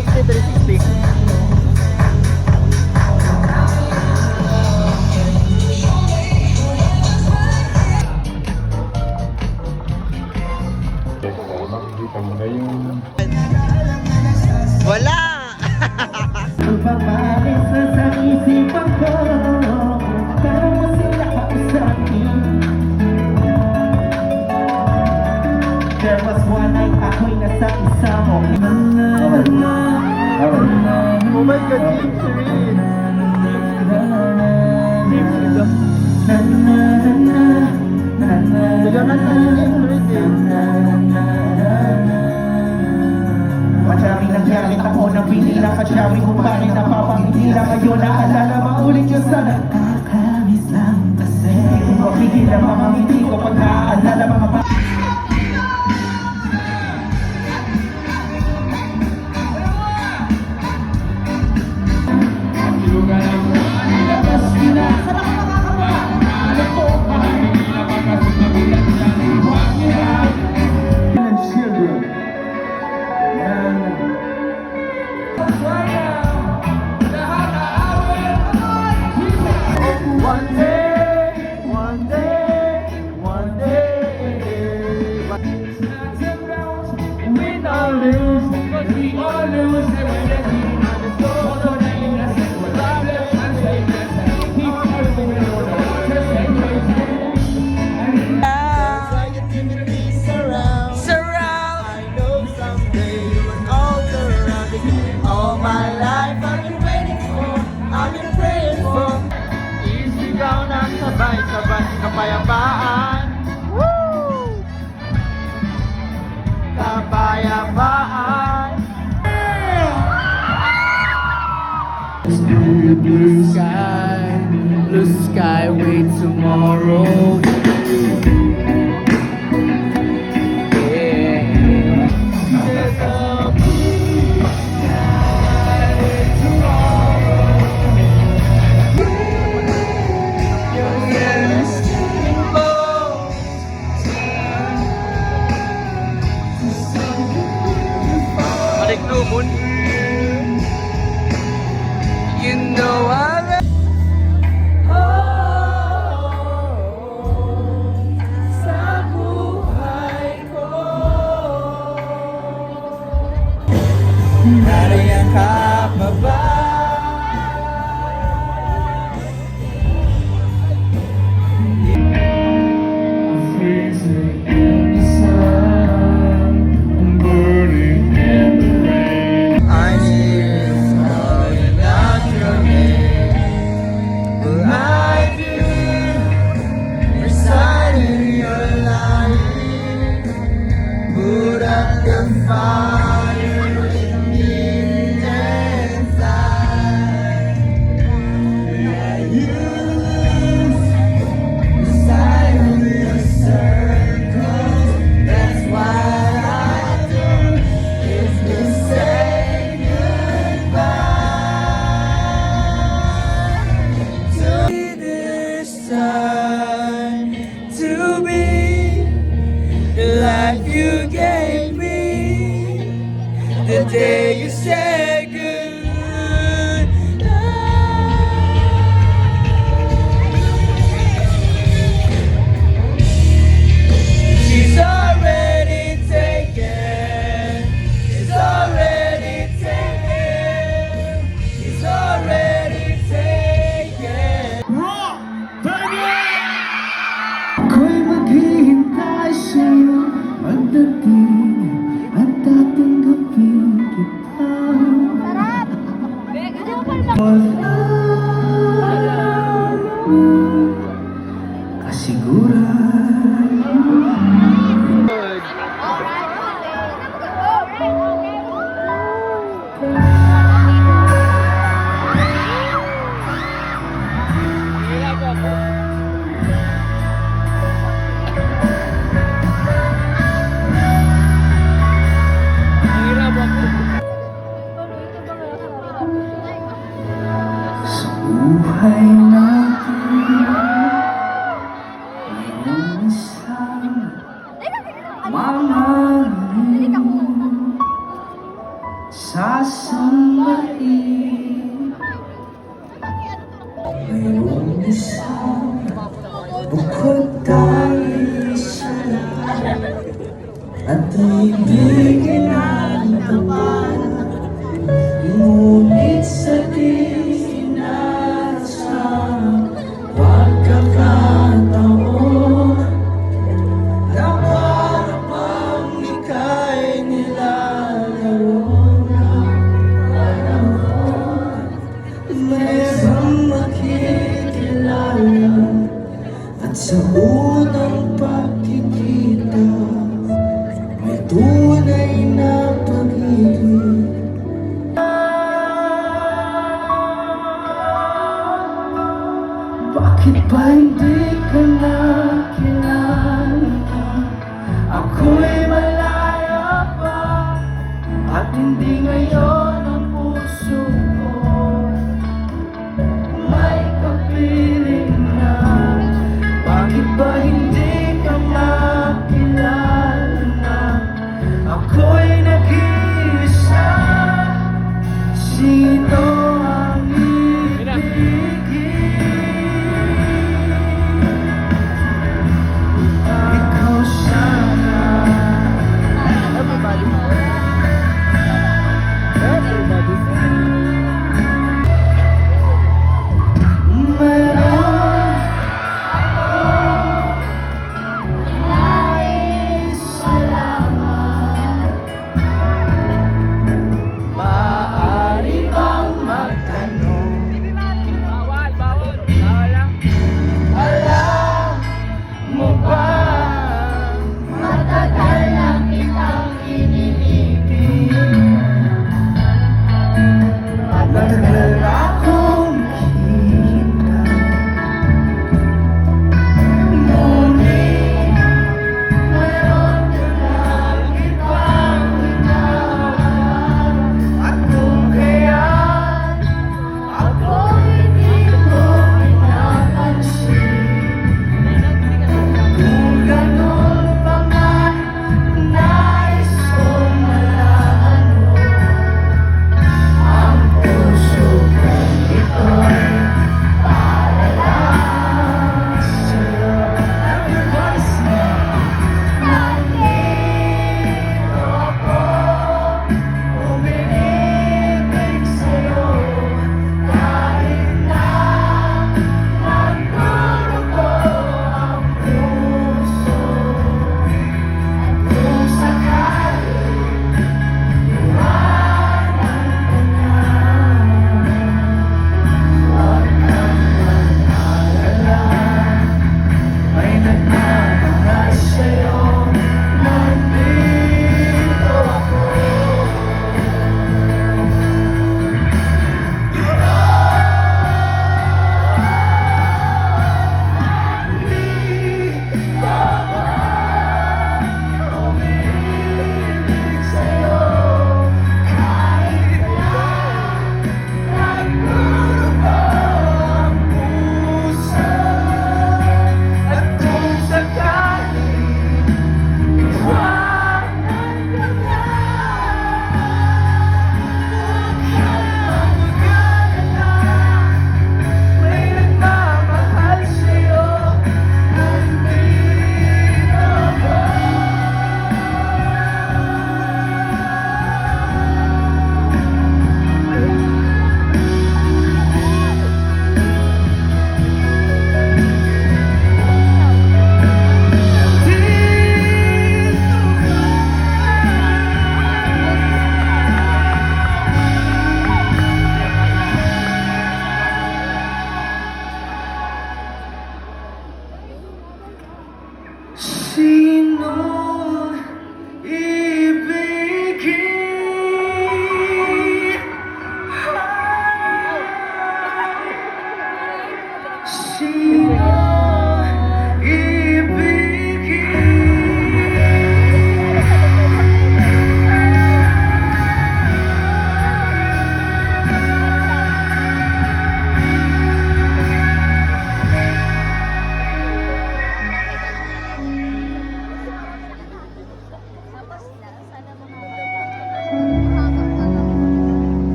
360, 360. Makikita mo na yung... Wala! Pagpapalit sa isipan ko, pero mo sila kausapin. There was one night ako'y nasa isa mo. Oh my God, James Reed! James Reed daw. Sigaran na yung James Reed eh. Madaming nangyari ako na pinila ka dami kung bakit napapangitila kayo naalala maulit yun sana. Nakakamiss lang kasi hindi ko mapigil ang mga ngiti ko pag naaalala mga sabay kapayapaan. Woo! Kapayapaan. Blue sky, wait tomorrow. You know I sa buhay ko nariyan ka pa ba? You gave me the day you said goodnight. She's already taken. She's already taken. She's already taken. ako'y maghihintay sa'yo. Pagdating at tatanggapin kita. Wala kasiguran. Buhay natin mayroong isang mamahalin. sasambahin. Mayroong isang bukod tayo sa lahat at ibigin ang tapat, ngunit sa di inaasang pagkakataon na para bang ika'y nilalaro na panahon. Mayroong makikilala at sa unang pagkikita may tunay na pag-ibig. Bakit ba hindi ka na kilala? Ako'y malaya pa at hindi ngayon ang puso